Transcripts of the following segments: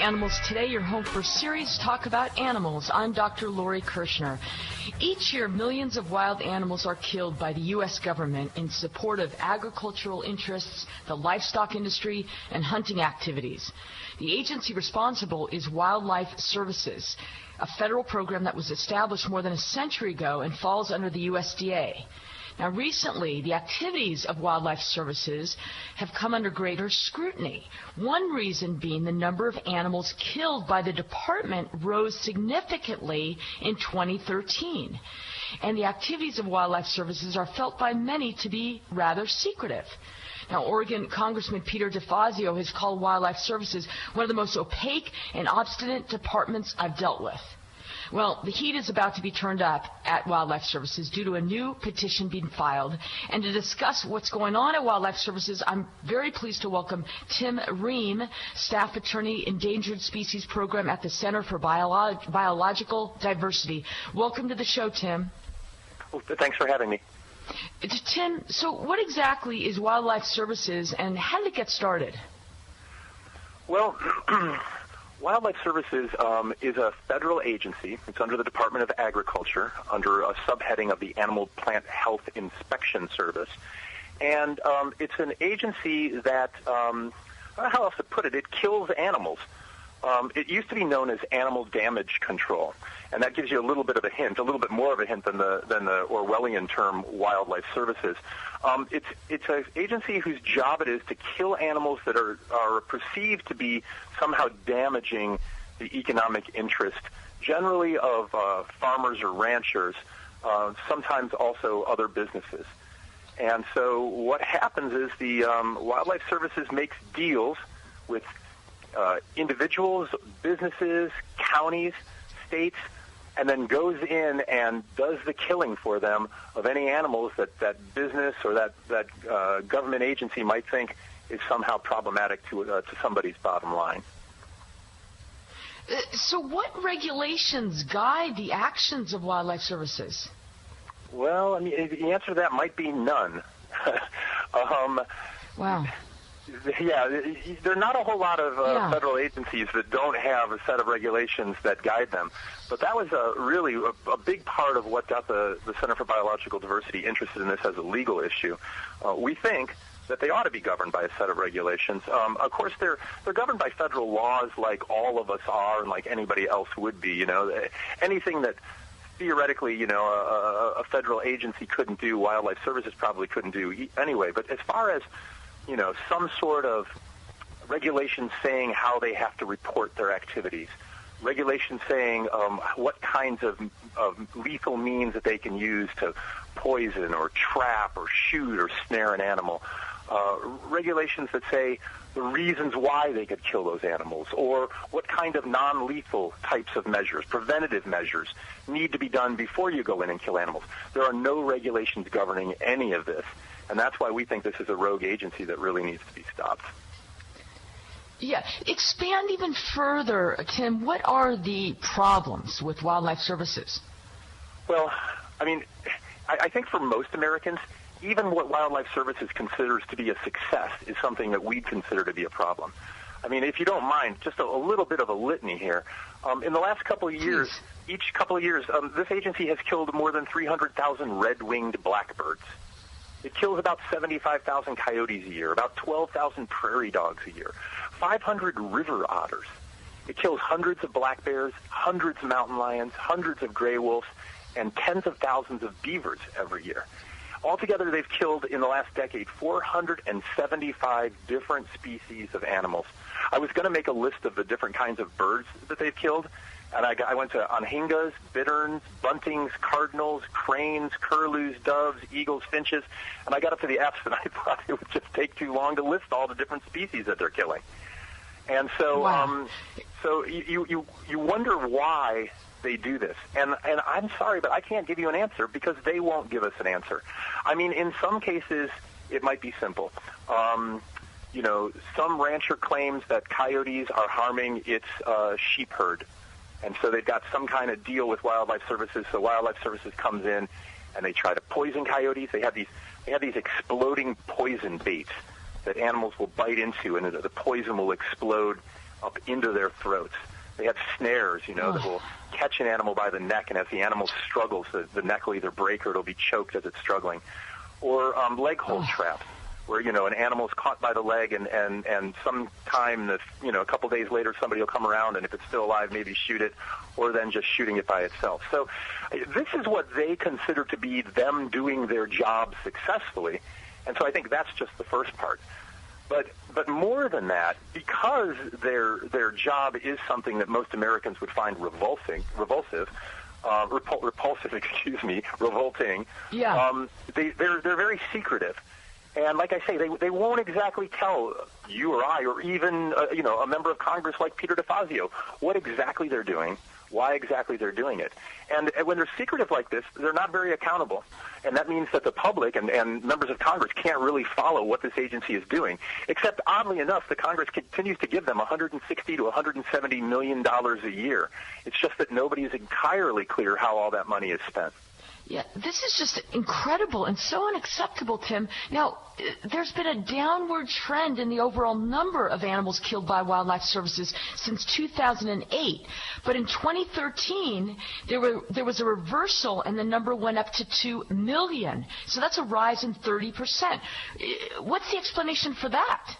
Animals Today, your home for serious talk about animals. I'm Dr. Lori Kirshner. Each year, millions of wild animals are killed by the U.S. government in support of agricultural interests, the livestock industry, and hunting activities. The agency responsible is Wildlife Services, a federal program that was established more than a century ago and falls under the USDA. Now, recently, the activities of Wildlife Services have come under greater scrutiny. One reason being the number of animals killed by the department rose significantly in 2013. And the activities of Wildlife Services are felt by many to be rather secretive. Now, Oregon Congressman Peter DeFazio has called Wildlife Services one of the most opaque and obstinate departments I've dealt with. Well, the heat is about to be turned up at Wildlife Services due to a new petition being filed. And to discuss what's going on at Wildlife Services, I'm very pleased to welcome Tim Ream, Staff Attorney, Endangered Species Program at the Center for Biological Diversity. Welcome to the show, Tim. Well, thanks for having me. Tim, so what exactly is Wildlife Services and how did it get started? Well, Wildlife Services is a federal agency. It's under the Department of Agriculture, under a subheading of the Animal Plant Health Inspection Service. And it's an agency that, how else to put it, it kills animals. It used to be known as Animal Damage Control, and that gives you a little bit of a hint, a little bit more of a hint than the Orwellian term Wildlife Services. It's an agency whose job it is to kill animals that are perceived to be somehow damaging the economic interest, generally of farmers or ranchers, sometimes also other businesses. And so what happens is the Wildlife Services makes deals with individuals, businesses, counties, states, and then goes in and does the killing for them of any animals that business or that government agency might think is somehow problematic to somebody's bottom line. So what regulations guide the actions of Wildlife Services? Well, I mean, the answer to that might be none. Wow. Yeah, there are not a whole lot of federal agencies that don't have a set of regulations that guide them. But that was really a big part of what got the Center for Biological Diversity interested in this as a legal issue. We think that they ought to be governed by a set of regulations. Of course, they're governed by federal laws like all of us are and like anybody else would be. You know, anything that theoretically, you know, a federal agency couldn't do, Wildlife Services probably couldn't do anyway. But as far as you know, some sort of regulations saying how they have to report their activities, regulations saying what kinds of lethal means that they can use to poison or trap or shoot or snare an animal, regulations that say the reasons why they could kill those animals, or what kind of non-lethal types of measures, preventative measures, need to be done before you go in and kill animals. There are no regulations governing any of this. And that's why we think this is a rogue agency that really needs to be stopped. Yeah. Expand even further, Tim. What are the problems with Wildlife Services? Well, I mean, I think for most Americans, even what Wildlife Services considers to be a success is something that we'd consider to be a problem. I mean, if you don't mind, just a little bit of a litany here. In the last couple of years, each couple of years, this agency has killed more than 300,000 red-winged blackbirds. It kills about 75,000 coyotes a year, about 12,000 prairie dogs a year, 500 river otters. It kills hundreds of black bears, hundreds of mountain lions, hundreds of gray wolves, and tens of thousands of beavers every year. Altogether, they've killed in the last decade 475 different species of animals. I was going to make a list of the different kinds of birds that they've killed, and I went to anhingas, bitterns, buntings, cardinals, cranes, curlews, doves, eagles, finches, and I got up to the F's, and I thought it would just take too long to list all the different species that they're killing. And so, wow. So you wonder why they do this. And I'm sorry, but I can't give you an answer because they won't give us an answer. I mean, in some cases, it might be simple. You know, some rancher claims that coyotes are harming its sheep herd. And so they've got some kind of deal with Wildlife Services. So Wildlife Services comes in and they try to poison coyotes. They have these exploding poison baits that animals will bite into, and the poison will explode up into their throats. They have snares, that will catch an animal by the neck, and as the animal struggles, the neck will either break or it'll be choked as it's struggling. Or leg hold traps, where, an animal's caught by the leg, and sometime, a couple days later, somebody will come around, and if it's still alive, maybe shoot it, or then just shooting it by itself. So this is what they consider to be them doing their job successfully, and so I think that's just the first part. But more than that, because their job is something that most Americans would find revolting. Yeah. They're very secretive, and like I say, they won't exactly tell you or I or even a member of Congress like Peter DeFazio what exactly they're doing, why exactly they're doing it. And when they're secretive like this, they're not very accountable. And that means that the public and members of Congress can't really follow what this agency is doing, except oddly enough, the Congress continues to give them $160 to $170 million a year. It's just that nobody is entirely clear how all that money is spent. Yeah, this is just incredible and so unacceptable, Tim. Now, there's been a downward trend in the overall number of animals killed by wildlife services since 2008. But in 2013, there was a reversal, and the number went up to 2 million. So that's a rise in 30%. What's the explanation for that?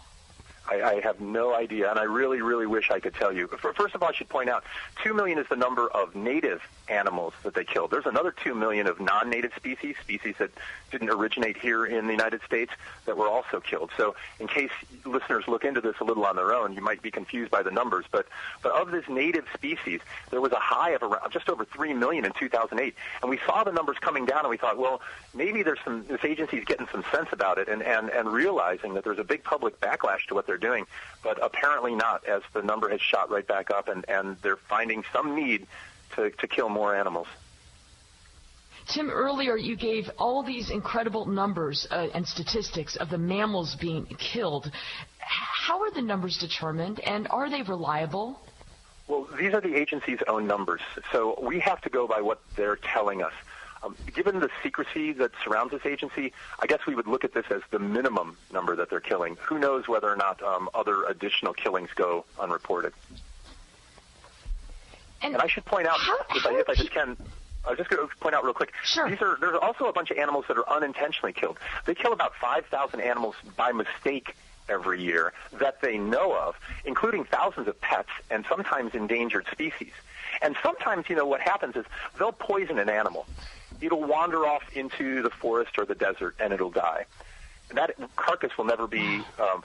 I have no idea, and I really, really wish I could tell you. First of all, I should point out, 2 million is the number of native animals that they killed. There's another 2 million of non-native species that didn't originate here in the United States, that were also killed. So in case listeners look into this a little on their own, you might be confused by the numbers. But of this native species, there was a high of around just over 3 million in 2008. And we saw the numbers coming down, and we thought, well, maybe this agency's getting some sense about it and realizing that there's a big public backlash to what they're doing. But apparently not, as the number has shot right back up, and they're finding some need to kill more animals. Tim, earlier you gave all these incredible numbers and statistics of the mammals being killed. How are the numbers determined, and are they reliable? Well, these are the agency's own numbers, so we have to go by what they're telling us. Given the secrecy that surrounds this agency, I guess we would look at this as the minimum number that they're killing. Who knows whether or not other additional killings go unreported. And I should point out, if I just can, I was just going to point out real quick, sure. There's also a bunch of animals that are unintentionally killed. They kill about 5,000 animals by mistake every year that they know of, including thousands of pets and sometimes endangered species. And sometimes, what happens is they'll poison an animal. It'll wander off into the forest or the desert, and it'll die. That carcass will never be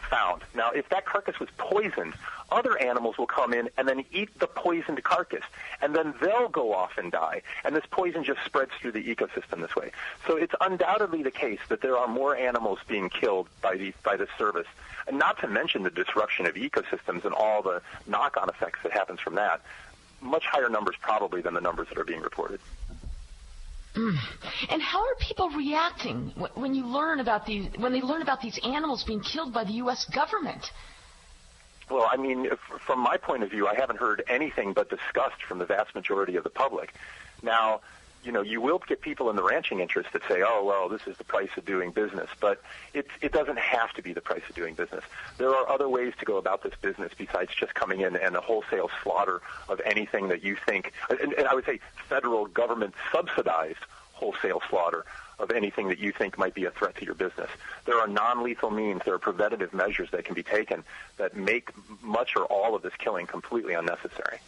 found. Now, if that carcass was poisoned, other animals will come in and then eat the poisoned carcass, and then they'll go off and die. And this poison just spreads through the ecosystem this way. So it's undoubtedly the case that there are more animals being killed by the service, and not to mention the disruption of ecosystems and all the knock-on effects that happens from that. Much higher numbers probably than the numbers that are being reported. And how are people reacting when they learn about these animals being killed by the U.S. government? Well, I mean, from my point of view, I haven't heard anything but disgust from the vast majority of the public. Now, you will get people in the ranching interest that say, oh, well, this is the price of doing business. But it doesn't have to be the price of doing business. There are other ways to go about this business besides just coming in and a wholesale slaughter of anything that you think, and I would say federal government subsidized wholesale slaughter of anything that you think might be a threat to your business. There are non-lethal means, there are preventative measures that can be taken that make much or all of this killing completely unnecessary.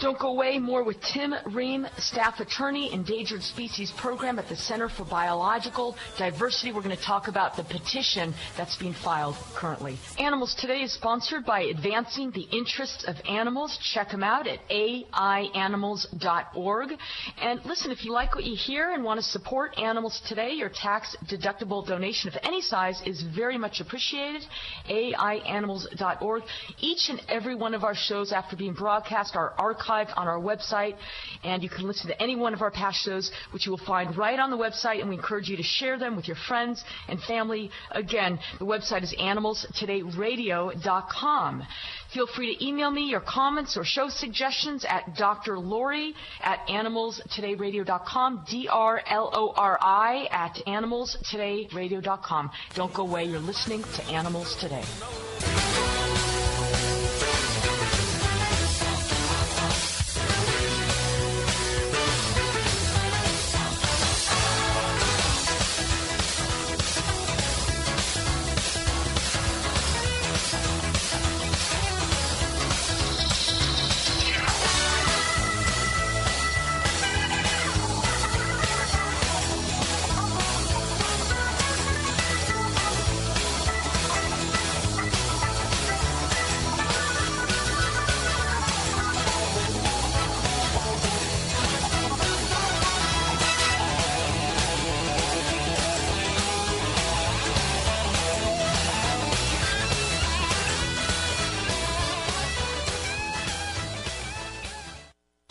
Don't go away. More with Tim Ream, staff attorney, Endangered Species Program at the Center for Biological Diversity. We're going to talk about the petition that's being filed currently. Animals Today is sponsored by Advancing the Interests of Animals. Check them out at aianimals.org. And listen, if you like what you hear and want to support Animals Today, your tax-deductible donation of any size is very much appreciated. aianimals.org. Each and every one of our shows after being broadcast are archived on our website, and you can listen to any one of our past shows, which you will find right on the website, and we encourage you to share them with your friends and family. Again, the website is animalstodayradio.com. Feel free to email me your comments or show suggestions at drlori@animalstodayradio.com, drlori@animalstodayradio.com. Don't go away. You're listening to Animals Today.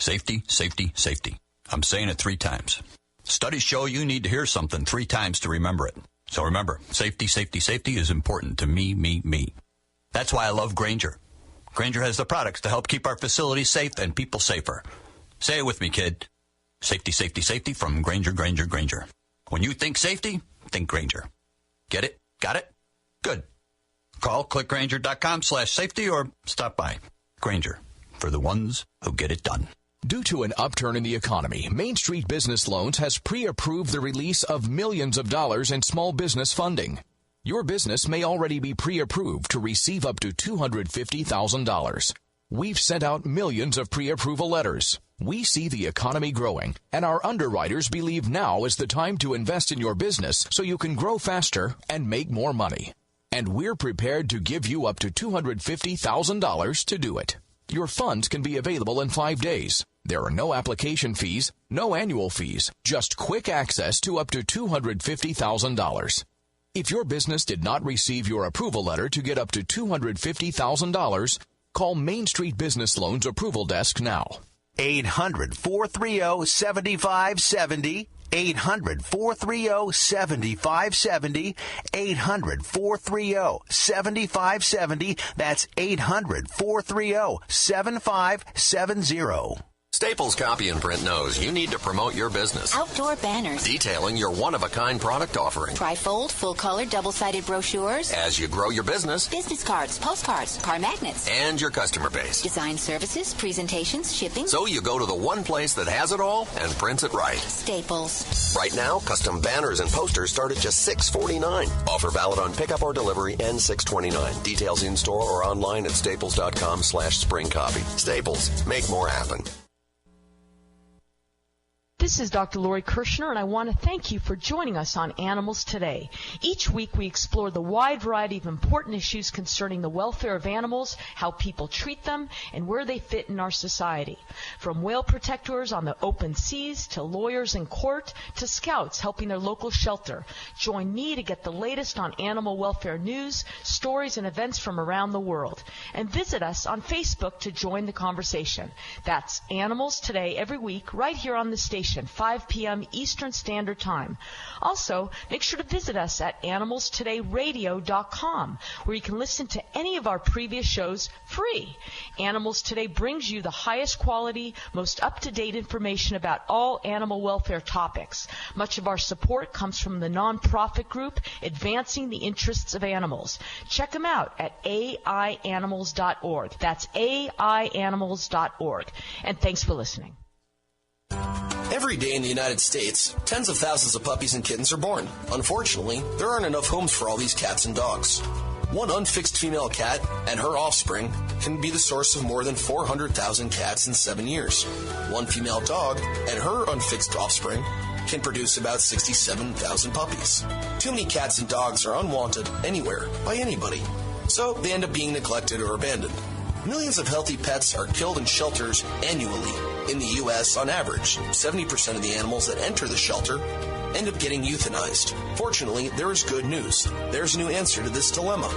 Safety, safety, safety. I'm saying it 3 times. Studies show you need to hear something 3 times to remember it. So remember, safety, safety, safety is important to me, me, me. That's why I love Grainger. Grainger has the products to help keep our facilities safe and people safer. Say it with me, kid. Safety, safety, safety from Grainger, Grainger, Grainger. When you think safety, think Grainger. Get it? Got it? Good. Call clickgrainger.com/safety or stop by. Grainger, for the ones who get it done. Due to an upturn in the economy, Main Street Business Loans has pre-approved the release of millions of dollars in small business funding. Your business may already be pre-approved to receive up to $250,000. We've sent out millions of pre-approval letters. We see the economy growing, and our underwriters believe now is the time to invest in your business so you can grow faster and make more money. And we're prepared to give you up to $250,000 to do it. Your funds can be available in 5 days. There are no application fees, no annual fees, just quick access to up to $250,000. If your business did not receive your approval letter to get up to $250,000, call Main Street Business Loans Approval Desk now. 800-430-7570. 800-430-7570. 800-430-7570. That's 800-430-7570. Staples Copy and Print knows you need to promote your business. Outdoor banners. Detailing your one-of-a-kind product offering. Trifold, full-color, double-sided brochures. As you grow your business. Business cards, postcards, car magnets. And your customer base. Design services, presentations, shipping. So you go to the one place that has it all and prints it right. Staples. Right now, custom banners and posters start at just $6.49. Offer valid on pickup or delivery and $6.29. Details in-store or online at staples.com/springcopy. Staples. Make more happen. This is Dr. Lori Kirshner, and I want to thank you for joining us on Animals Today. Each week we explore the wide variety of important issues concerning the welfare of animals, how people treat them, and where they fit in our society. From whale protectors on the open seas, to lawyers in court, to scouts helping their local shelter. Join me to get the latest on animal welfare news, stories, and events from around the world. And visit us on Facebook to join the conversation. That's Animals Today every week right here on the station. 5 p.m. Eastern Standard Time. Also, make sure to visit us at animalstodayradio.com, where you can listen to any of our previous shows free. Animals Today brings you the highest quality, most up-to-date information about all animal welfare topics. Much of our support comes from the nonprofit group Advancing the Interests of Animals. Check them out at aianimals.org. That's aianimals.org. And thanks for listening. Every day in the United States, tens of thousands of puppies and kittens are born. Unfortunately, there aren't enough homes for all these cats and dogs. One unfixed female cat and her offspring can be the source of more than 400,000 cats in 7 years. One female dog and her unfixed offspring can produce about 67,000 puppies. Too many cats and dogs are unwanted anywhere by anybody, so they end up being neglected or abandoned. Millions of healthy pets are killed in shelters annually. In the U.S., on average, 70% of the animals that enter the shelter end up getting euthanized. Fortunately, there is good news. There's a new answer to this dilemma.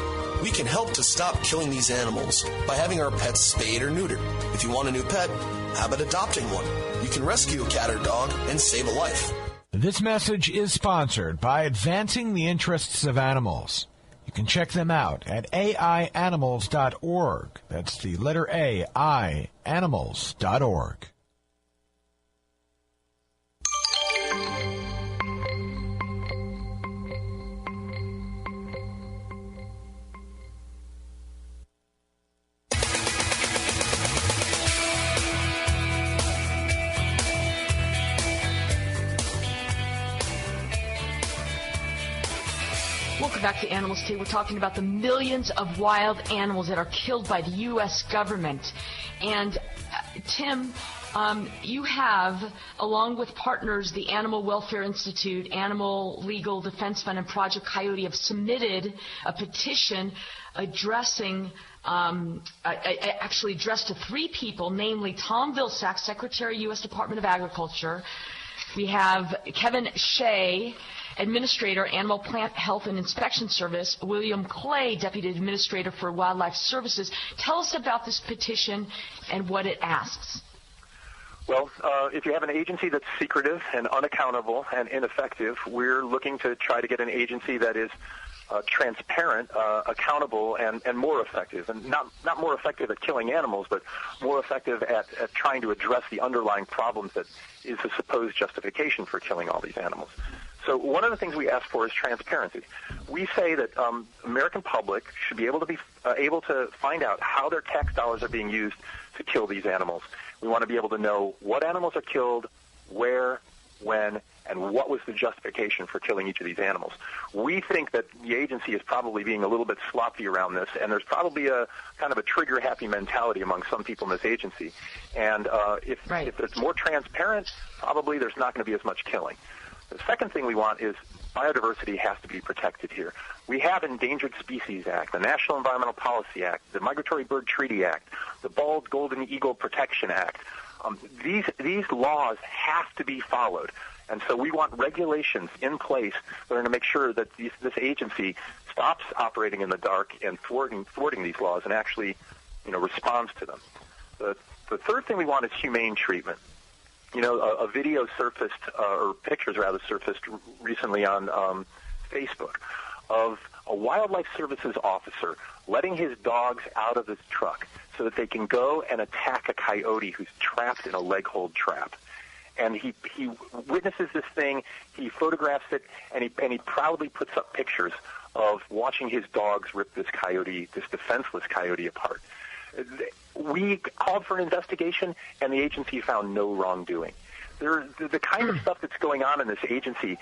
We can help to stop killing these animals by having our pets spayed or neutered. If you want a new pet, how about adopting one? You can rescue a cat or dog and save a life. This message is sponsored by Advancing the Interests of Animals. You can check them out at aianimals.org. That's the letter A, aianimals.org. Welcome back to Animals Today. We're talking about the millions of wild animals that are killed by the U.S. government. And Tim, you have, along with partners, the Animal Welfare Institute, Animal Legal Defense Fund, and Project Coyote have submitted a petition addressing actually addressed to 3 people, namely Tom Vilsack, Secretary, U.S. Department of Agriculture. We have Kevin Shea, Administrator, Animal Plant Health and Inspection Service, William Clay, Deputy Administrator for Wildlife Services. Tell us about this petition and what it asks. Well, if you have an agency that's secretive and unaccountable and ineffective, we're looking to try to get an agency that is transparent, accountable, and more effective. And not more effective at killing animals, but more effective at trying to address the underlying problems that is the supposed justification for killing all these animals. So one of the things we ask for is transparency. We say that American public should be able to able to find out how their tax dollars are being used to kill these animals. We want to be able to know what animals are killed, where, when, and what was the justification for killing each of these animals. We think that the agency is probably being a little bit sloppy around this, and there's probably a kind of a trigger-happy mentality among some people in this agency. And if it's more transparent, probably there's not going to be as much killing. The second thing we want is biodiversity has to be protected here. We have Endangered Species Act, the National Environmental Policy Act, the Migratory Bird Treaty Act, the Bald Golden Eagle Protection Act. These laws have to be followed. And so we want regulations in place that are going to make sure that this agency stops operating in the dark and thwarting these laws and actually, responds to them. The third thing we want is humane treatment. A video surfaced, or pictures rather surfaced recently on Facebook of a Wildlife Services officer letting his dogs out of his truck so that they can go and attack a coyote who's trapped in a leg-hold trap. And he witnesses this thing, he photographs it, and he proudly puts up pictures of watching his dogs rip this defenseless coyote apart. We called for an investigation, and the agency found no wrongdoing. The kind of stuff that's going on in this agency,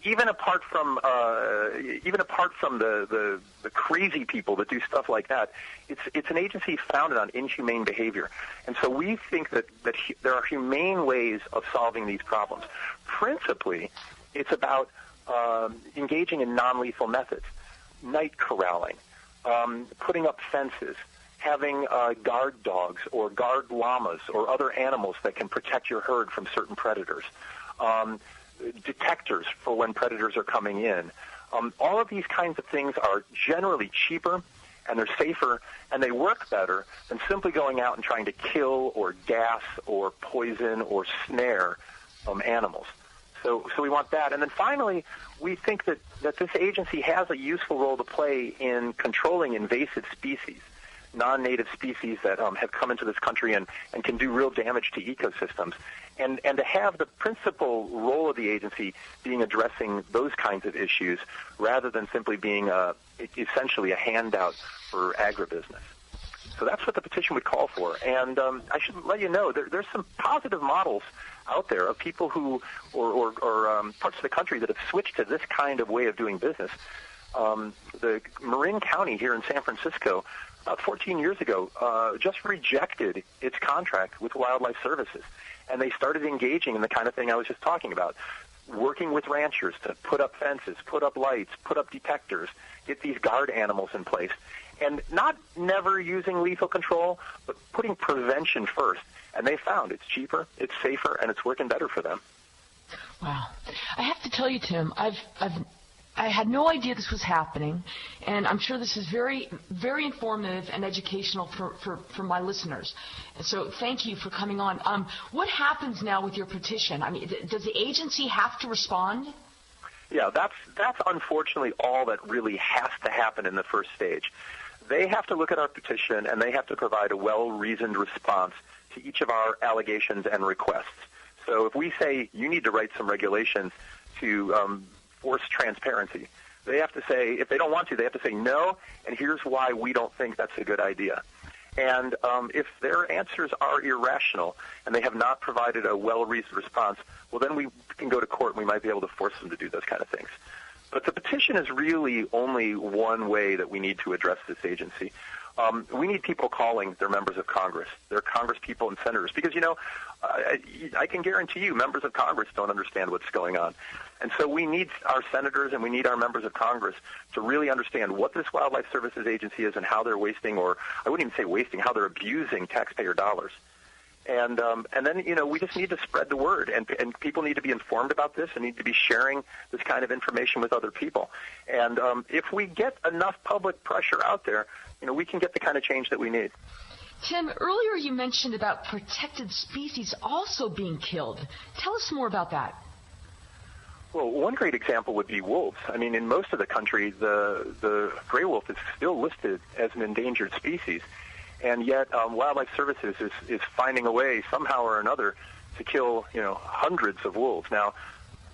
even apart from the crazy people that do stuff like that, it's an agency founded on inhumane behavior. And so we think that there are humane ways of solving these problems. Principally, it's about engaging in non-lethal methods, night corralling, putting up fences, having guard dogs or guard llamas or other animals that can protect your herd from certain predators, detectors for when predators are coming in. All of these kinds of things are generally cheaper, and they're safer, and they work better than simply going out and trying to kill or gas or poison or snare animals. So we want that. And then finally, we think that this agency has a useful role to play in controlling invasive species, non-native species that have come into this country and can do real damage to ecosystems. And to have the principal role of the agency being addressing those kinds of issues rather than simply being essentially a handout for agribusiness. So that's what the petition would call for. And I should let you know, there's some positive models out there of people who, or parts of the country that have switched to this kind of way of doing business. The Marin County here in San Francisco, about 14 years ago, just rejected its contract with Wildlife Services. And they started engaging in the kind of thing I was just talking about, working with ranchers to put up fences, put up lights, put up detectors, get these guard animals in place, and never using lethal control, but putting prevention first. And they found it's cheaper, it's safer, and it's working better for them. Wow. I have to tell you, Tim, I had no idea this was happening, and I'm sure this is very, very informative and educational for my listeners. And so thank you for coming on. What happens now with your petition? I mean, does the agency have to respond? Yeah, that's unfortunately all that really has to happen in the first stage. They have to look at our petition, and they have to provide a well-reasoned response to each of our allegations and requests. So if we say you need to write some regulations to force transparency, they have to say, if they don't want to, they have to say no, and here's why we don't think that's a good idea. And if their answers are irrational and they have not provided a well-reasoned response, well, then we can go to court and we might be able to force them to do those kind of things. But the petition is really only one way that we need to address this agency. We need people calling their members of Congress, their congresspeople and senators, because, I can guarantee you members of Congress don't understand what's going on. And so we need our senators and we need our members of Congress to really understand what this Wildlife Services Agency is and how they're wasting, or I wouldn't even say wasting, how they're abusing taxpayer dollars. And then, we just need to spread the word, and people need to be informed about this and need to be sharing this kind of information with other people. And if we get enough public pressure out there, we can get the kind of change that we need. Tim, earlier you mentioned about protected species also being killed. Tell us more about that. Well, one great example would be wolves. I mean, in most of the country, the gray wolf is still listed as an endangered species, and yet Wildlife Services is finding a way somehow or another to kill, hundreds of wolves. Now,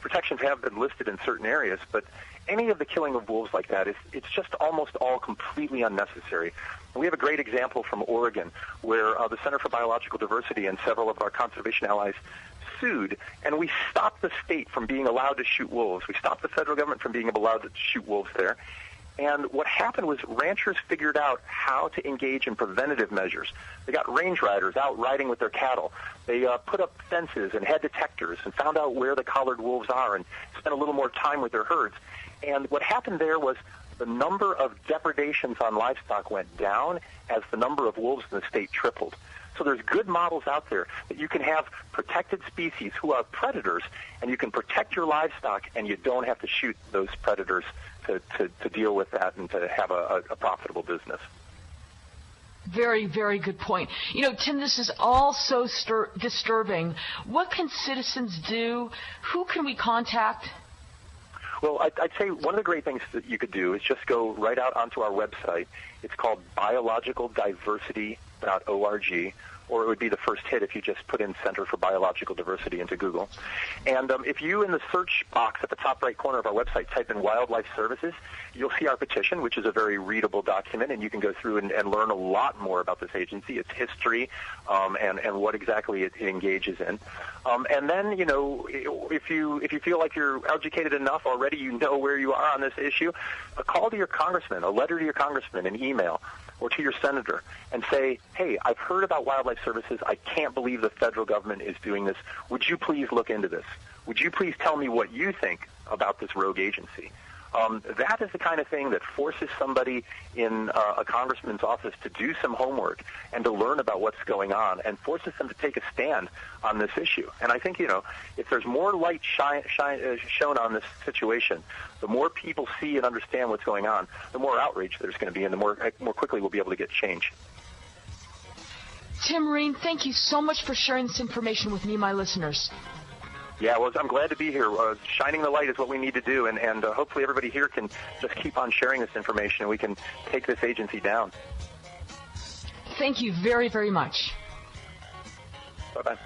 protections have been listed in certain areas, but any of the killing of wolves like that, it's just almost all completely unnecessary. We have a great example from Oregon where the Center for Biological Diversity and several of our conservation allies sued, and we stopped the state from being allowed to shoot wolves. We stopped the federal government from being allowed to shoot wolves there. And what happened was ranchers figured out how to engage in preventative measures. They got range riders out riding with their cattle. They put up fences and head detectors and found out where the collared wolves are and spent a little more time with their herds. And what happened there was the number of depredations on livestock went down as the number of wolves in the state tripled. So there's good models out there that you can have protected species who are predators, and you can protect your livestock, and you don't have to shoot those predators to deal with that and to have a profitable business. Very, very good point. Tim, this is all so disturbing. What can citizens do? Who can we contact? Well, I'd say one of the great things that you could do is just go right out onto our website. It's called biologicaldiversity.org, or it would be the first hit if you just put in Center for Biological Diversity into Google. And if you, in the search box at the top right corner of our website, type in Wildlife Services, you'll see our petition, which is a very readable document, and you can go through and learn a lot more about this agency, its history, and what exactly it engages in. And then, if you feel like you're educated enough already, you know where you are on this issue, a call to your congressman, a letter to your congressman, an email, or to your senator, and say, hey, I've heard about Wildlife Services. I can't believe the federal government is doing this. Would you please look into this? Would you please tell me what you think about this rogue agency? That is the kind of thing that forces somebody in a congressman's office to do some homework and to learn about what's going on, and forces them to take a stand on this issue. And I think, if there's more light shown on this situation, the more people see and understand what's going on, the more outrage there's going to be, and the more quickly we'll be able to get change. Tim Ream, thank you so much for sharing this information with me and my listeners. Yeah, well, I'm glad to be here. Shining the light is what we need to do, and hopefully everybody here can just keep on sharing this information, and we can take this agency down. Thank you very, very much. Bye-bye.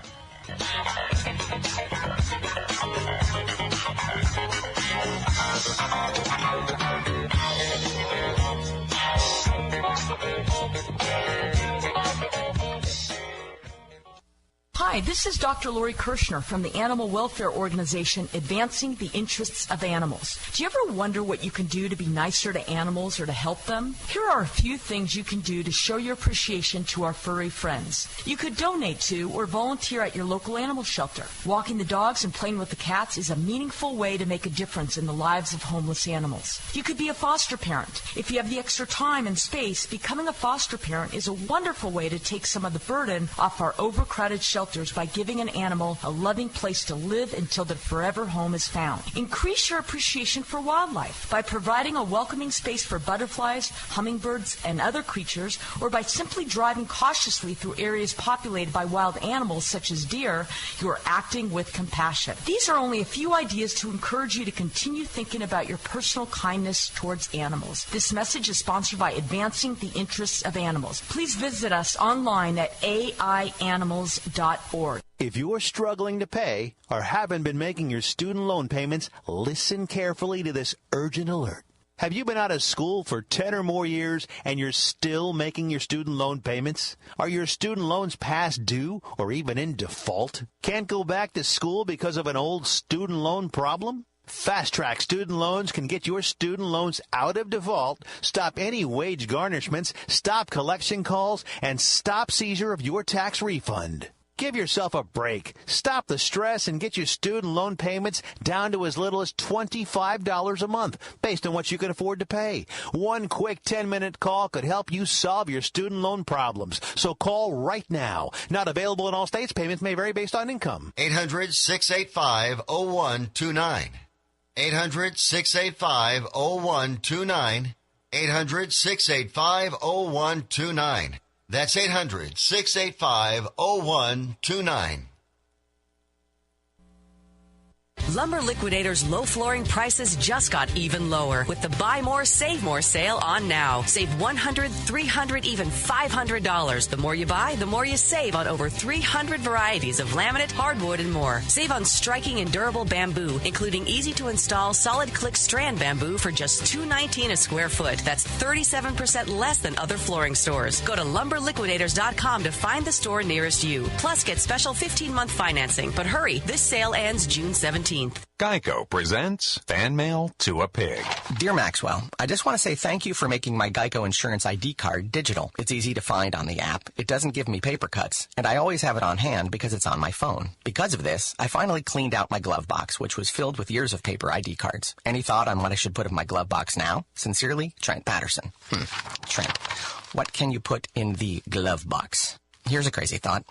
Hi, this is Dr. Lori Kirshner from the animal welfare organization Advancing the Interests of Animals. Do you ever wonder what you can do to be nicer to animals or to help them? Here are a few things you can do to show your appreciation to our furry friends. You could donate to or volunteer at your local animal shelter. Walking the dogs and playing with the cats is a meaningful way to make a difference in the lives of homeless animals. You could be a foster parent. If you have the extra time and space, becoming a foster parent is a wonderful way to take some of the burden off our overcrowded shelters by giving an animal a loving place to live until their forever home is found. Increase your appreciation for wildlife by providing a welcoming space for butterflies, hummingbirds, and other creatures, or by simply driving cautiously through areas populated by wild animals such as deer. You are acting with compassion. These are only a few ideas to encourage you to continue thinking about your personal kindness towards animals. This message is sponsored by Advancing the Interests of Animals. Please visit us online at aianimals.org. If you're struggling to pay or haven't been making your student loan payments, listen carefully to this urgent alert. Have you been out of school for 10 or more years and you're still making your student loan payments? Are your student loans past due or even in default? Can't go back to school because of an old student loan problem? Fast Track Student Loans can get your student loans out of default, stop any wage garnishments, stop collection calls, and stop seizure of your tax refund. Give yourself a break. Stop the stress and get your student loan payments down to as little as $25 a month, based on what you can afford to pay. One quick 10-minute call could help you solve your student loan problems. So call right now. Not available in all states. Payments may vary based on income. 800-685-0129. 800-685-0129. 800-685-0129. That's 800-685-0129. Lumber Liquidators' low flooring prices just got even lower with the Buy More, Save More sale on now. Save $100, $300, even $500. The more you buy, the more you save on over 300 varieties of laminate, hardwood, and more. Save on striking and durable bamboo, including easy-to-install solid click strand bamboo for just $2.19 a square foot. That's 37% less than other flooring stores. Go to lumberliquidators.com to find the store nearest you. Plus, get special 15-month financing. But hurry, this sale ends June 17th. Geico presents Fan Mail to a Pig. Dear Maxwell, I just want to say thank you for making my Geico Insurance ID card digital. It's easy to find on the app. It doesn't give me paper cuts, and I always have it on hand because it's on my phone. Because of this, I finally cleaned out my glove box, which was filled with years of paper ID cards. Any thought on what I should put in my glove box now? Sincerely, Trent Patterson. Trent, what can you put in the glove box? Here's a crazy thought.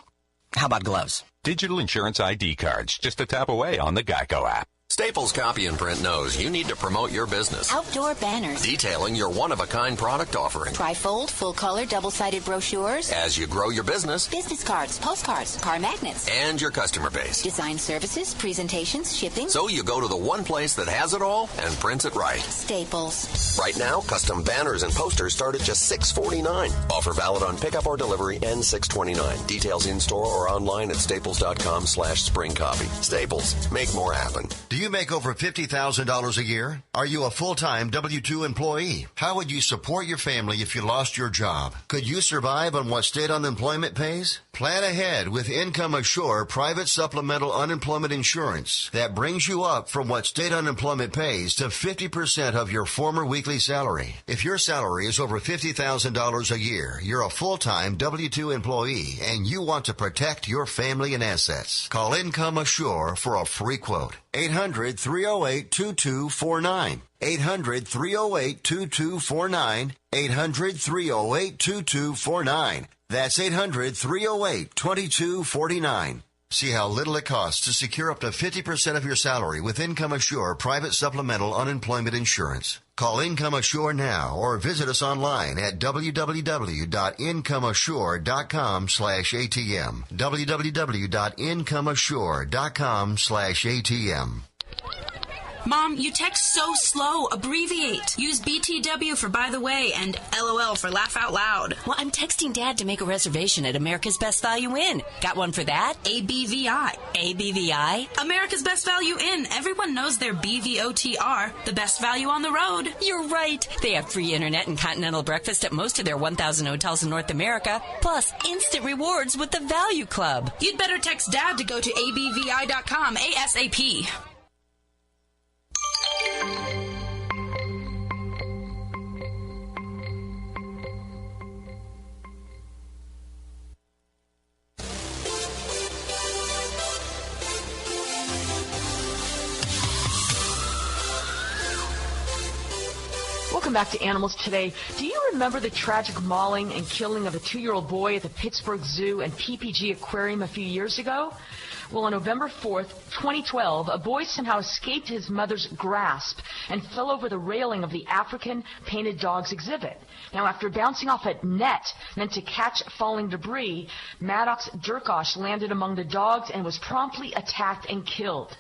How about gloves? Digital insurance ID cards, just a tap away on the Geico app. Staples Copy and Print knows you need to promote your business. Outdoor banners. Detailing your one-of-a-kind product offering. Trifold, full-color, double-sided brochures. As you grow your business. Business cards, postcards, car magnets. And your customer base. Design services, presentations, shipping. So you go to the one place that has it all and prints it right. Staples. Right now, custom banners and posters start at just $6.49. Offer valid on pickup or delivery and $6.29. Details in-store or online at staples.com/springcopy. Staples. Make more happen. Do you make over $50,000 a year? Are you a full-time W-2 employee? How would you support your family if you lost your job? Could you survive on what state unemployment pays? Plan ahead with Income Assure Private Supplemental Unemployment Insurance that brings you up from what state unemployment pays to 50% of your former weekly salary. If your salary is over $50,000 a year, you're a full-time W-2 employee and you want to protect your family and assets. Call Income Assure for a free quote. 800-308-2249. 800-308-2249. 800-308-2249. That's 800-308-2249. See how little it costs to secure up to 50% of your salary with Income Assure Private Supplemental Unemployment Insurance. Call Income Assure now or visit us online at www.incomeassure.com/ATM. www.incomeassure.com/ATM. Mom, you text so slow. Abbreviate. Use BTW for by the way and LOL for laugh out loud. Well, I'm texting Dad to make a reservation at America's Best Value Inn. Got one for that? ABVI. ABVI? America's Best Value Inn. Everyone knows their BVOTR, the best value on the road. You're right. They have free internet and continental breakfast at most of their 1,000 hotels in North America, plus instant rewards with the Value Club. You'd better text Dad to go to ABVI.com ASAP. Welcome back to Animals Today. Do you remember the tragic mauling and killing of a 2-year-old boy at the Pittsburgh Zoo and PPG Aquarium a few years ago? Well, on November 4th, 2012, a boy somehow escaped his mother's grasp and fell over the railing of the African Painted Dogs exhibit. Now, after bouncing off a net meant to catch falling debris, Maddox Derkosh landed among the dogs and was promptly attacked and killed.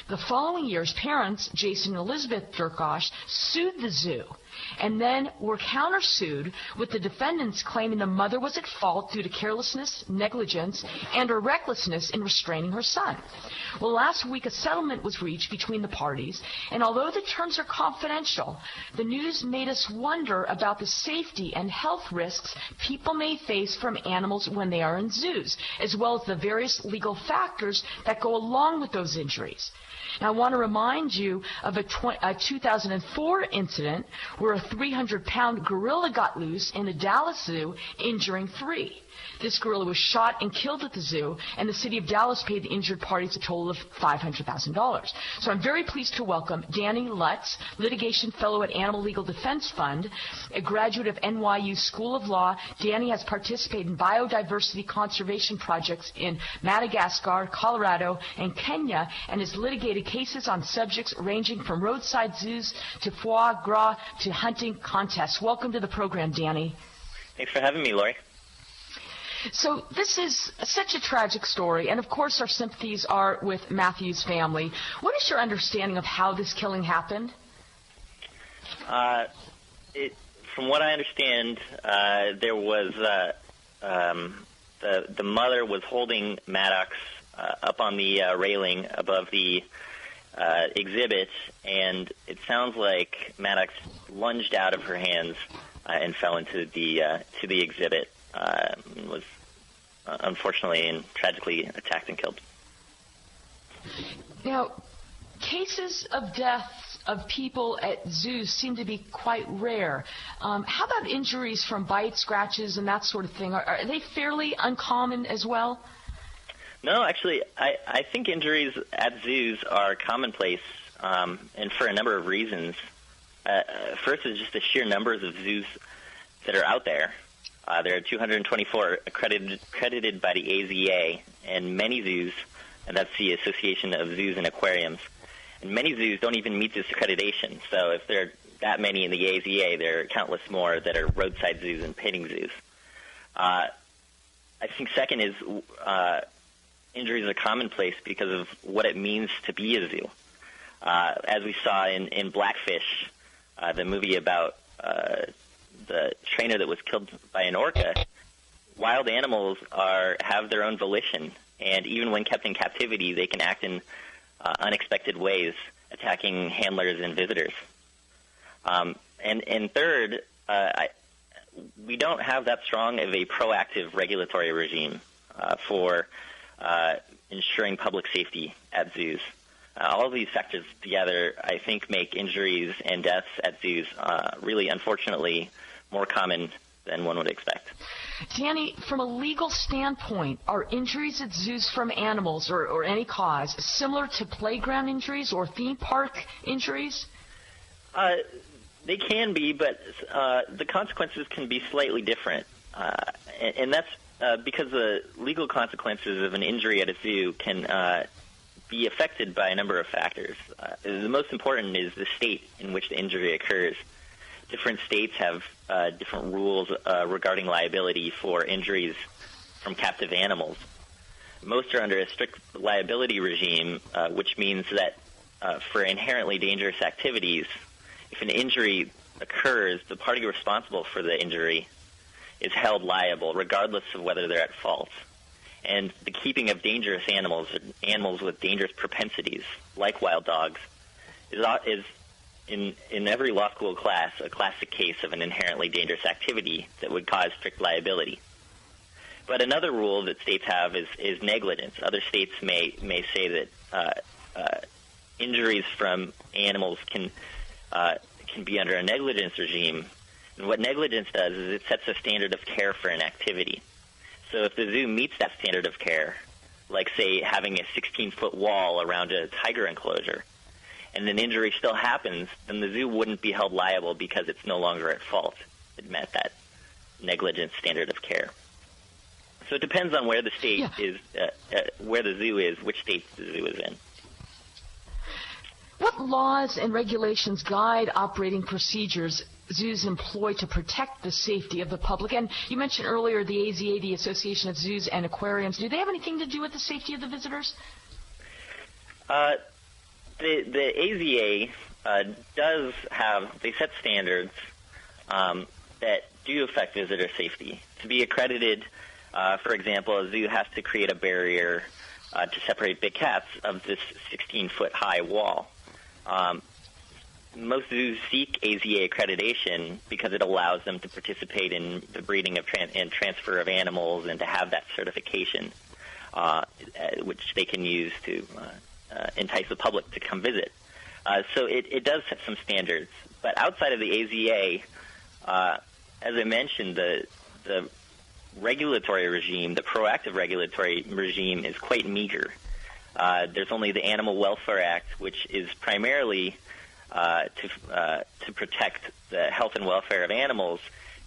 The following year's parents, Jason and Elizabeth Derkosh, sued the zoo and then were countersued with the defendants claiming the mother was at fault due to carelessness, negligence, and or recklessness in restraining her son. Well, last week a settlement was reached between the parties, and although the terms are confidential, the news made us wonder about the safety and health risks people may face from animals when they are in zoos, as well as the various legal factors that go along with those injuries. Now, I want to remind you of a 2004 incident where a 300-pound gorilla got loose in a Dallas zoo, injuring 3. This gorilla was shot and killed at the zoo, and the city of Dallas paid the injured parties a total of $500,000. So I'm very pleased to welcome Danny Lutz, Litigation Fellow at Animal Legal Defense Fund, a graduate of NYU School of Law. Danny has participated in biodiversity conservation projects in Madagascar, Colorado, and Kenya, and has litigated cases on subjects ranging from roadside zoos to foie gras to hunting contests. Welcome to the program, Danny. Thanks for having me, Lori. So this is such a tragic story, and of course our sympathies are with Matthew's family. What is your understanding of how this killing happened? From what I understand, there was the mother was holding Maddox up on the railing above the exhibit, and it sounds like Maddox lunged out of her hands and fell into the exhibit. Was unfortunately and tragically attacked and killed. Now, cases of deaths of people at zoos seem to be quite rare. How about injuries from bites, scratches, and that sort of thing? Are they fairly uncommon as well? No, actually, I think injuries at zoos are commonplace, and for a number of reasons. First is just the sheer numbers of zoos that are out there. There are 224 accredited by the AZA, and many zoos, and that's the Association of Zoos and Aquariums, and many zoos don't even meet this accreditation. So if there are that many in the AZA, there are countless more that are roadside zoos and petting zoos. I think second is injuries are commonplace because of what it means to be a zoo. As we saw in Blackfish, the movie about the trainer that was killed by an orca, wild animals have their own volition, and even when kept in captivity, they can act in unexpected ways, attacking handlers and visitors. And third, we don't have that strong of a proactive regulatory regime for ensuring public safety at zoos. All of these factors together, I think, make injuries and deaths at zoos really, unfortunately, more common than one would expect. Danny, from a legal standpoint, are injuries at zoos from animals or any cause similar to playground injuries or theme park injuries? They can be, but the consequences can be slightly different. And that's because the legal consequences of an injury at a zoo can be affected by a number of factors. The most important is the state in which the injury occurs. Different states have different rules regarding liability for injuries from captive animals. Most are under a strict liability regime, which means that for inherently dangerous activities, if an injury occurs, the party responsible for the injury is held liable, regardless of whether they're at fault. And the keeping of dangerous animals with dangerous propensities, like wild dogs, is in every law school class a classic case of an inherently dangerous activity that would cause strict liability. But another rule that states have is negligence. Other states may say that injuries from animals can be under a negligence regime. And what negligence does is it sets a standard of care for an activity. So if the zoo meets that standard of care, like, say, having a 16-foot wall around a tiger enclosure, and an injury still happens, then the zoo wouldn't be held liable because it's no longer at fault. It met that negligence standard of care. So it depends on where the state is, where the zoo is, which state the zoo is in. What laws and regulations guide operating procedures zoos employ to protect the safety of the public? And you mentioned earlier the AZA, the Association of Zoos and Aquariums. Do they have anything to do with the safety of the visitors? The AZA does have, they set standards that do affect visitor safety. To be accredited, for example, a zoo has to create a barrier to separate big cats of this 16-foot high wall. Most zoos seek AZA accreditation because it allows them to participate in the breeding of and transfer of animals and to have that certification, which they can use to entice the public to come visit. So it does set some standards. But outside of the AZA, as I mentioned, the regulatory regime, the proactive regulatory regime, is quite meager. There's only the Animal Welfare Act, which is primarily to protect the health and welfare of animals.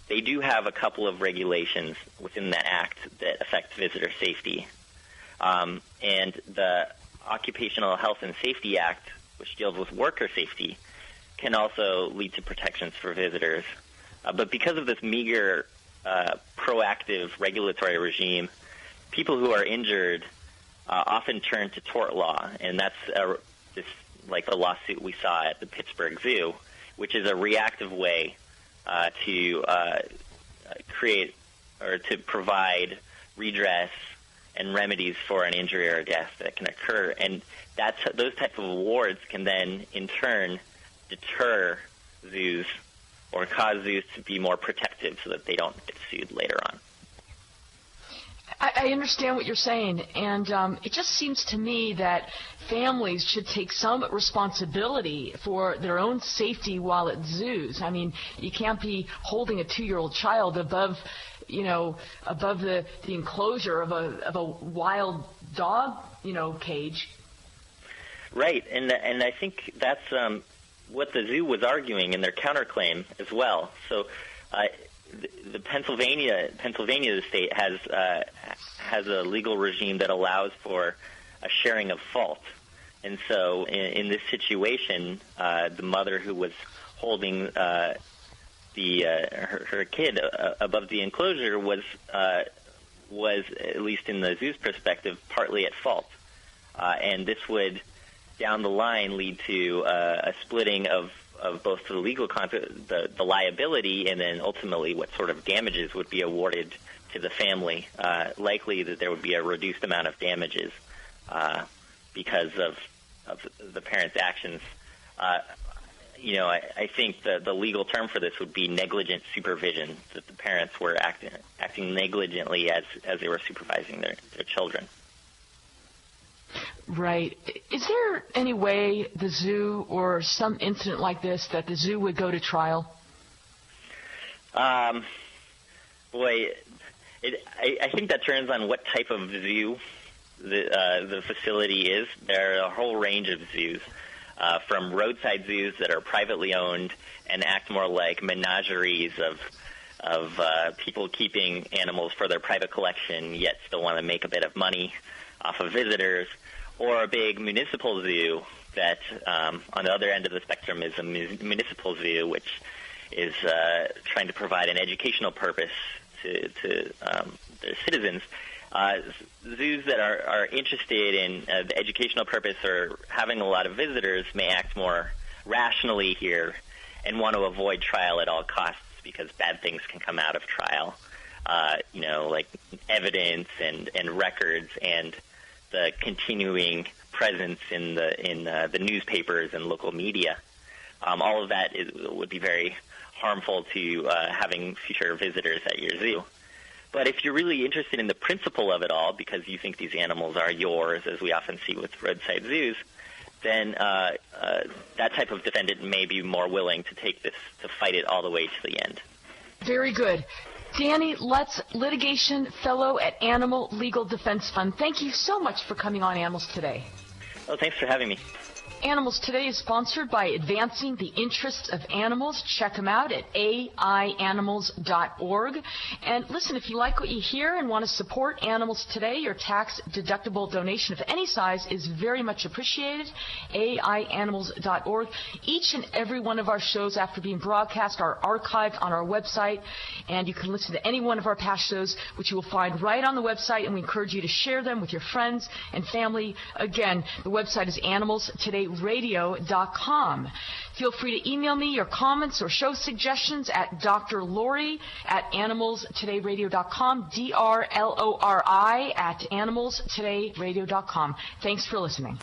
They do have a couple of regulations within that act that affect visitor safety. And the Occupational Health and Safety Act, which deals with worker safety, can also lead to protections for visitors. But because of this meager proactive regulatory regime, people who are injured often turn to tort law, and that's like the lawsuit we saw at the Pittsburgh Zoo, which is a reactive way to create or to provide redress and remedies for an injury or a death that can occur. And those types of awards can then, in turn, deter zoos or cause zoos to be more protective so that they don't get sued later on. I understand what you're saying, and it just seems to me that families should take some responsibility for their own safety while at zoos. I mean, you can't be holding a 2-year-old child above the enclosure of a wild dog, cage. Right, and I think that's what the zoo was arguing in their counterclaim as well. So the Pennsylvania state has a legal regime that allows for a sharing of fault, and so in this situation, the mother who was holding her kid above the enclosure was at least in the zoo's perspective partly at fault, and this would down the line lead to a splitting of both the legal the liability and then ultimately what sort of damages would be awarded to the family. Likely that there would be a reduced amount of damages because of the parents' actions. I think the legal term for this would be negligent supervision, that the parents were acting negligently as they were supervising their children. Right. Is there any way the zoo or some incident like this that the zoo would go to trial? I think that turns on what type of zoo the facility is. There are a whole range of zoos, from roadside zoos that are privately owned and act more like menageries of people keeping animals for their private collection, yet still want to make a bit of money off of visitors, or a big municipal zoo that, on the other end of the spectrum, is a municipal zoo, which is trying to provide an educational purpose to their citizens. Zoos that are interested in the educational purpose or having a lot of visitors may act more rationally here and want to avoid trial at all costs because bad things can come out of trial, like evidence and records and the continuing presence in the newspapers and local media. All of that would be very harmful to having future visitors at your zoo. But if you're really interested in the principle of it all, because you think these animals are yours, as we often see with roadside zoos, then that type of defendant may be more willing to take this, to fight it all the way to the end. Very good. Danny Lutz, Litigation Fellow at Animal Legal Defense Fund. Thank you so much for coming on Animals Today. Oh, thanks for having me. Animals Today is sponsored by Advancing the Interests of Animals. Check them out at aianimals.org. And listen, if you like what you hear and want to support Animals Today, your tax-deductible donation of any size is very much appreciated. aianimals.org. Each and every one of our shows after being broadcast are archived on our website, and you can listen to any one of our past shows, which you will find right on the website, and we encourage you to share them with your friends and family. Again, the website is animalstoday.radio.com. Feel free to email me your comments or show suggestions at drlori@animalstoday.radio.com, drlori@animalstoday.radio.com. Thanks for listening.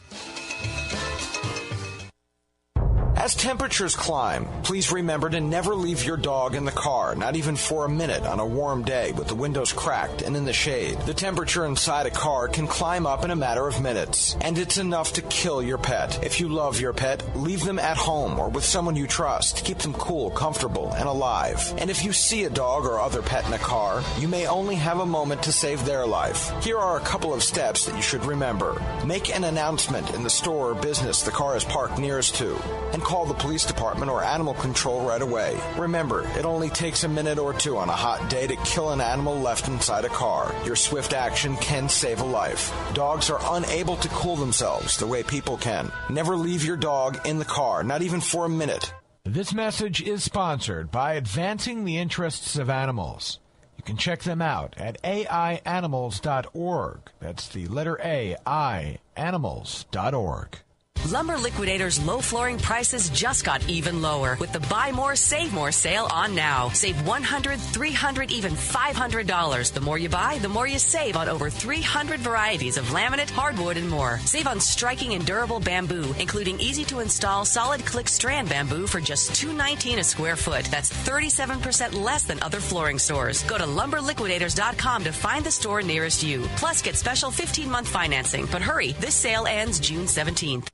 As temperatures climb, please remember to never leave your dog in the car, not even for a minute on a warm day with the windows cracked and in the shade. The temperature inside a car can climb up in a matter of minutes, and it's enough to kill your pet. If you love your pet, leave them at home or with someone you trust. Keep them cool, comfortable, and alive. And if you see a dog or other pet in a car, you may only have a moment to save their life. Here are a couple of steps that you should remember. Make an announcement in the store or business the car is parked nearest to, and call the police department or animal control right away. Remember, it only takes a minute or two on a hot day to kill an animal left inside a car. Your swift action can save a life. Dogs are unable to cool themselves the way people can. Never leave your dog in the car, not even for a minute. This message is sponsored by Advancing the Interests of Animals. can check them out at aianimals.org. That's the letter A, animals.org. Lumber Liquidators' low flooring prices just got even lower with the Buy More, Save More sale on now. Save $100, $300, even $500. The more you buy, the more you save on over 300 varieties of laminate, hardwood, and more. Save on striking and durable bamboo, including easy-to-install solid click strand bamboo for just $2.19 a square foot. That's 37% less than other flooring stores. Go to lumberliquidators.com to find the store nearest you. Plus, get special 15-month financing. But hurry, this sale ends June 17th.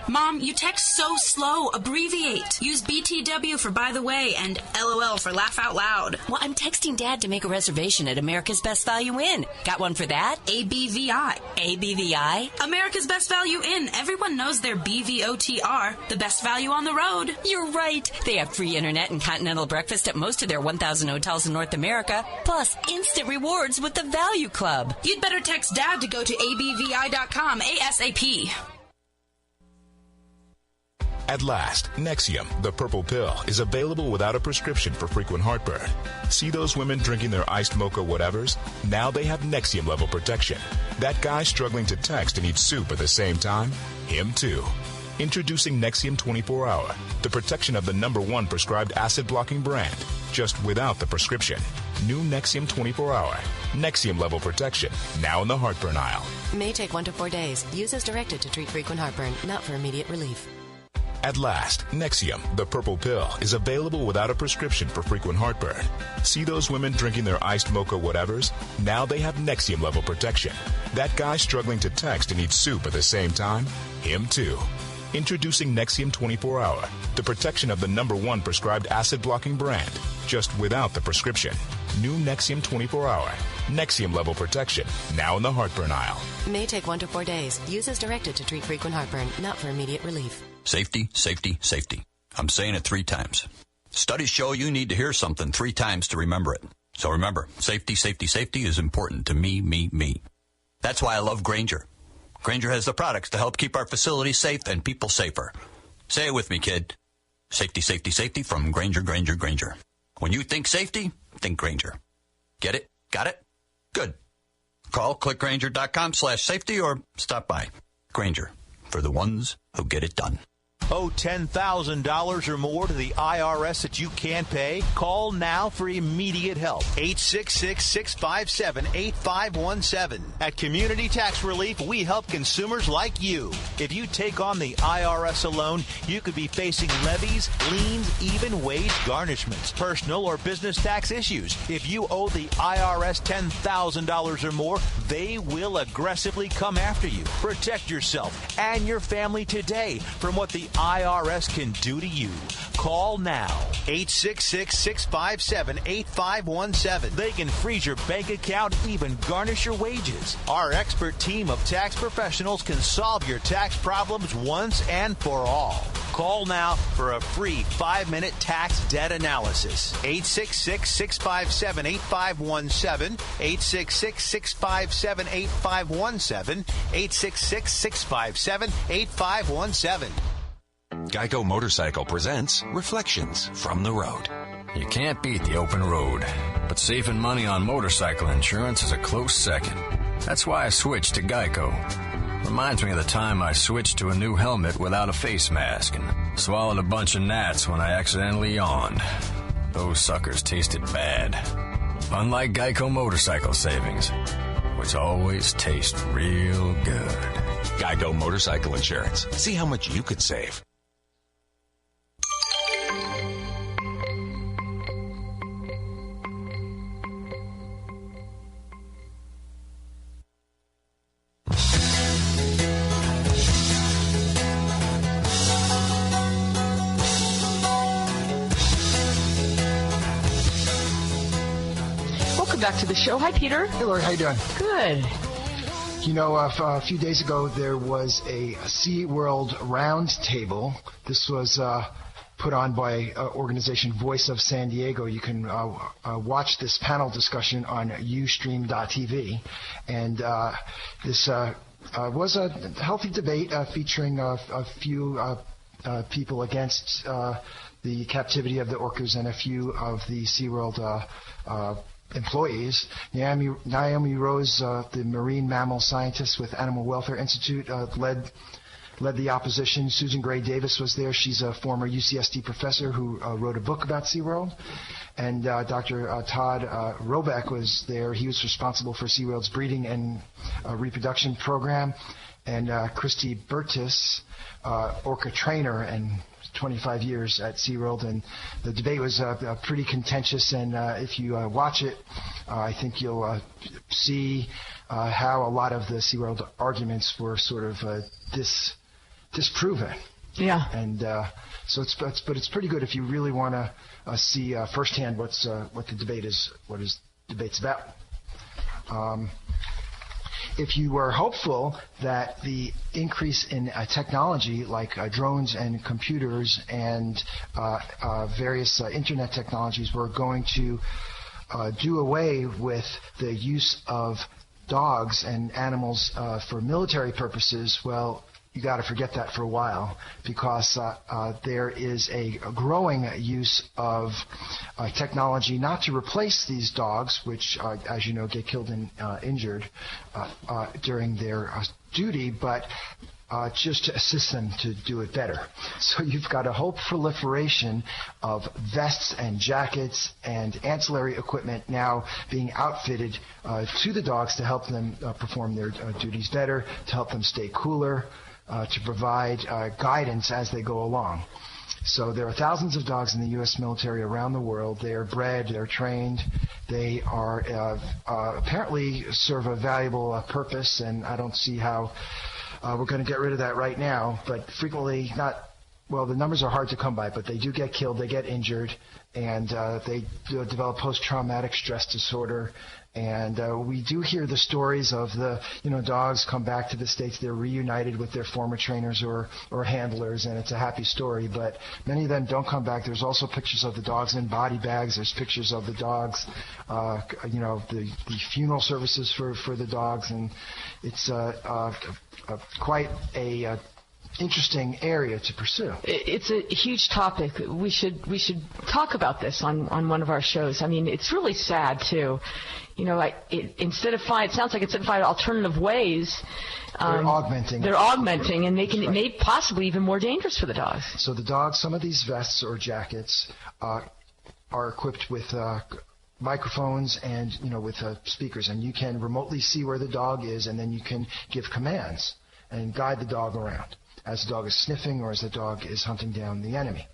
Mom, you text so slow. Abbreviate. Use BTW for by the way and LOL for laugh out loud. Well, I'm texting Dad to make a reservation at America's Best Value Inn. Got one for that? ABVI. ABVI? America's Best Value Inn. Everyone knows their BVOTR, the best value on the road. You're right. They have free internet and continental breakfast at most of their 1,000 hotels in North America, plus instant rewards with the Value Club. You'd better text Dad to go to abvi.com ASAP. At last, Nexium, the purple pill, is available without a prescription for frequent heartburn. See those women drinking their iced mocha whatevers? Now they have Nexium level protection. That guy struggling to text and eat soup at the same time? Him too. Introducing Nexium 24-Hour, the protection of the #1 prescribed acid-blocking brand, just without the prescription. New Nexium 24-Hour. Nexium level protection, now in the heartburn aisle. May take 1 to 4 days. Use as directed to treat frequent heartburn, not for immediate relief. At last, Nexium, the purple pill, is available without a prescription for frequent heartburn. See those women drinking their iced mocha whatevers? Now they have Nexium level protection. That guy struggling to text and eat soup at the same time? Him too. Introducing Nexium 24-Hour, the protection of the #1 prescribed acid-blocking brand, just without the prescription. New Nexium 24-Hour. Nexium level protection, now in the heartburn aisle. May take 1 to 4 days. Use as directed to treat frequent heartburn, not for immediate relief. Safety, safety, safety. I'm saying it 3 times. Studies show you need to hear something 3 times to remember it. So remember, safety, safety, safety is important to me, me, me. That's why I love Grainger. Grainger has the products to help keep our facilities safe and people safer. Say it with me, kid. Safety, safety, safety from Grainger, Grainger, Grainger. When you think safety, think Grainger. Get it? Got it? Good. Call clickgrainger.com/safety or stop by. Grainger, for the ones who get it done. Owe $10,000 or more to the IRS that you can't pay? Call now for immediate help. 866-657-8517. At Community Tax Relief, we help consumers like you. If you take on the IRS alone, you could be facing levies, liens, even wage garnishments, personal or business tax issues. If you owe the IRS $10,000 or more, they will aggressively come after you. Protect yourself and your family today from what the IRS can do to you. Call now. 866-657-8517. They can freeze your bank account, even garnish your wages. Our expert team of tax professionals can solve your tax problems once and for all. Call now for a free 5-minute tax debt analysis. 866-657-8517. 866-657-8517. 866-657-8517. Geico Motorcycle presents Reflections from the Road. You can't beat the open road, but saving money on motorcycle insurance is a close second. That's why I switched to Geico. Reminds me of the time I switched to a new helmet without a face mask and swallowed a bunch of gnats when I accidentally yawned. Those suckers tasted bad. Unlike Geico Motorcycle Savings, which always taste real good. Geico Motorcycle Insurance. See how much you could save. Back to the show. Hi, Peter. Hey, Lori. How you doing? Good. You know, a few days ago, there was a SeaWorld Roundtable. This was put on by organization Voice of San Diego. You can watch this panel discussion on Ustream.tv. And this was a healthy debate featuring a few people against the captivity of the orcas and a few of the SeaWorld employees. Naomi Rose, the marine mammal scientist with Animal Welfare Institute, led the opposition. Susan Gray Davis was there. She's a former UCSD professor who wrote a book about SeaWorld. And Dr. Todd Robeck was there. He was responsible for SeaWorld's breeding and reproduction program. And Christy Burtis, orca trainer and 25 years at SeaWorld. And the debate was pretty contentious. And if you watch it, I think you'll see how a lot of the SeaWorld arguments were sort of disproven. Yeah. And so it's pretty good if you really want to see firsthand what the debate is, what his debate's about. If you were hopeful that the increase in technology like drones and computers and various internet technologies were going to do away with the use of dogs and animals for military purposes, well, you got to forget that for a while, because there is a growing use of technology not to replace these dogs, which, as you know, get killed and injured during their duty, but just to assist them to do it better. So you've got a whole proliferation of vests and jackets and ancillary equipment now being outfitted to the dogs to help them perform their duties better, to help them stay cooler, to provide guidance as they go along. So there are thousands of dogs in the U.S. military around the world. They are bred, they're trained, they are apparently serve a valuable purpose, and I don't see how we're going to get rid of that right now. But frequently, the numbers are hard to come by, but they do get killed, they get injured, and they develop post-traumatic stress disorder. And we do hear the stories of the, dogs come back to the States, they're reunited with their former trainers or handlers, and it's a happy story. But many of them don't come back. There's also pictures of the dogs in body bags. There's pictures of the dogs, the funeral services for the dogs. And it's quite a interesting area to pursue. It's a huge topic. We should talk about this on one of our shows. I mean, it's really sad too. Instead of it sounds like instead of finding alternative ways, they're augmenting. They're augmenting, and making it may possibly even more dangerous for the dogs. So the dogs, some of these vests or jackets are equipped with microphones and with speakers, and you can remotely see where the dog is, and then you can give commands and guide the dog around as the dog is sniffing or as the dog is hunting down the enemy.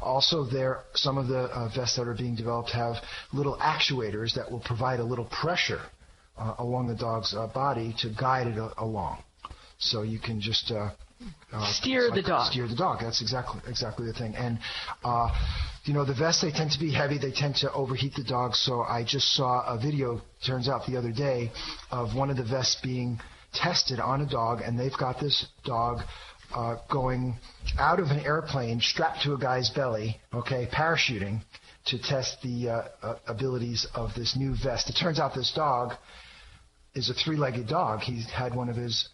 Also, some of the vests that are being developed have little actuators that will provide a little pressure along the dog's body to guide it along. So you can just steer the dog. Steer the dog. That's exactly the thing. And the vests, they tend to be heavy. They tend to overheat the dog. So I just saw a video, turns out the other day, of one of the vests being tested on a dog, and they've got this dog going out of an airplane strapped to a guy's belly, parachuting, to test the abilities of this new vest. It turns out this dog is a three-legged dog. He had one of his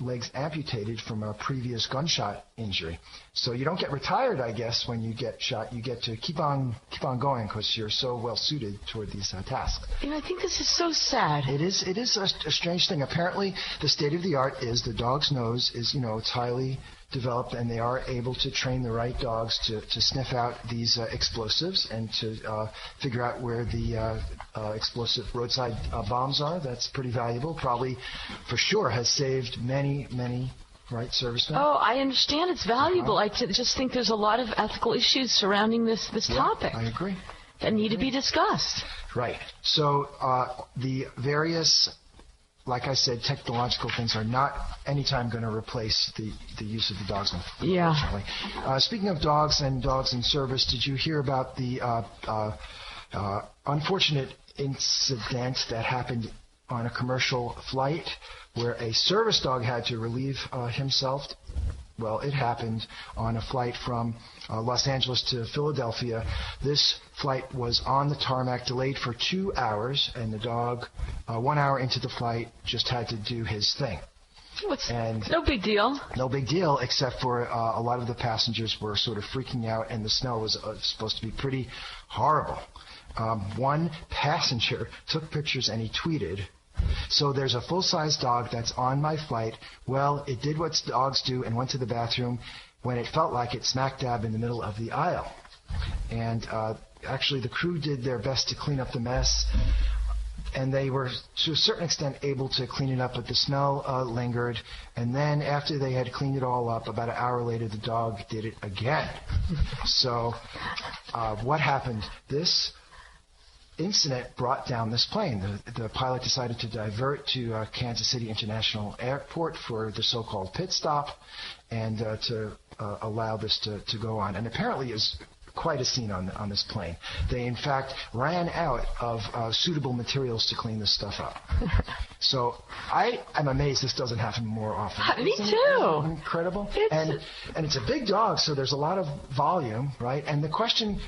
legs amputated from a previous gunshot injury. So you don't get retired, I guess, when you get shot. You get to keep on going because you're so well suited toward these tasks. And I think this is so sad. It is a strange thing. Apparently, the state of the art is the dog's nose is, it's highly developed, and they are able to train the right dogs to sniff out these explosives and to figure out where the explosive roadside bombs are. That's pretty valuable. Probably, for sure, has saved many servicemen. Oh, I understand it's valuable. I just think there's a lot of ethical issues surrounding this topic. I agree. That need to be discussed. Right. So the various, like I said, technological things are not anytime going to replace the use of the dogs. Yeah. Speaking of dogs and dogs in service, did you hear about the unfortunate incident that happened on a commercial flight where a service dog had to relieve himself? Well, it happened on a flight from Los Angeles to Philadelphia. This flight was on the tarmac, delayed for 2 hours, and the dog, 1 hour into the flight, just had to do his thing. No big deal. No big deal, except for a lot of the passengers were sort of freaking out, and the smell was supposed to be pretty horrible. One passenger took pictures and he tweeted, "So there's a full-size dog that's on my flight. Well, it did what dogs do and went to the bathroom when it felt like it smack dab in the middle of the aisle." And actually the crew did their best to clean up the mess, and they were to a certain extent able to clean it up, but the smell lingered. And then after they had cleaned it all up, about an hour later, the dog did it again. So what happened? This incident brought down this plane. The pilot decided to divert to Kansas City International Airport for the so-called pit stop and to allow this to go on. And apparently is quite a scene on this plane. They, in fact, ran out of suitable materials to clean this stuff up. So I am amazed this doesn't happen more often. Me too. Incredible. And it's a big dog, so there's a lot of volume, right? And the question,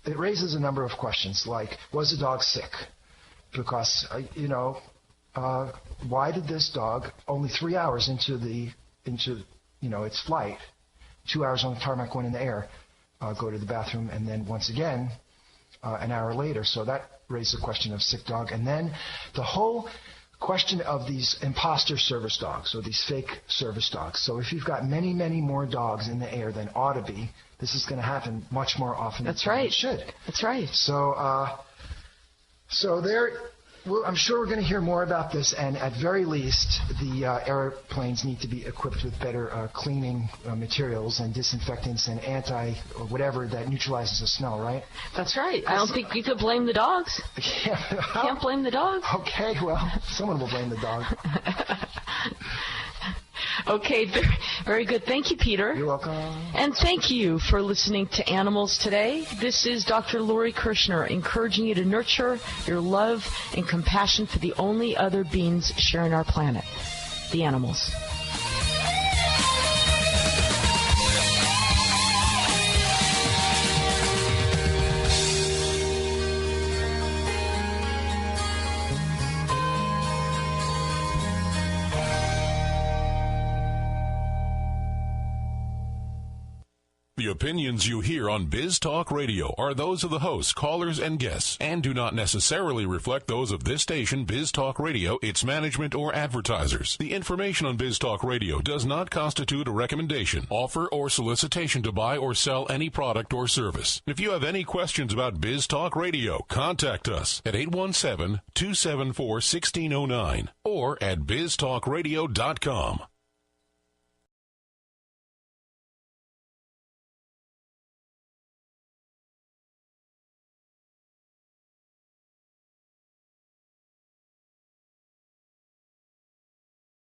it raises a number of questions, like, was the dog sick? Because, why did this dog, only 3 hours into its flight, 2 hours on the tarmac, 1 in the air, go to the bathroom, and then once again an hour later? So that raised the question of sick dog. And then the whole question of these imposter service dogs, or these fake service dogs. So if you've got many, many more dogs in the air than ought to be, this is going to happen much more often than it should. That's right. So I'm sure we're going to hear more about this, and at very least, the airplanes need to be equipped with better cleaning materials and disinfectants and or whatever that neutralizes the smell, right? That's right. I don't think you could blame the dogs. Can't blame the dogs. Okay, well, someone will blame the dog. Okay, very good. Thank you, Peter. You're welcome. And thank you for listening to Animals Today. This is Dr. Lori Kirshner, encouraging you to nurture your love and compassion for the only other beings sharing our planet, the animals. The opinions you hear on Biz Talk Radio are those of the hosts, callers, and guests, and do not necessarily reflect those of this station, Biz Talk Radio, its management, or advertisers. The information on Biz Talk Radio does not constitute a recommendation, offer, or solicitation to buy or sell any product or service. If you have any questions about Biz Talk Radio, contact us at 817-274-1609 or at biztalkradio.com.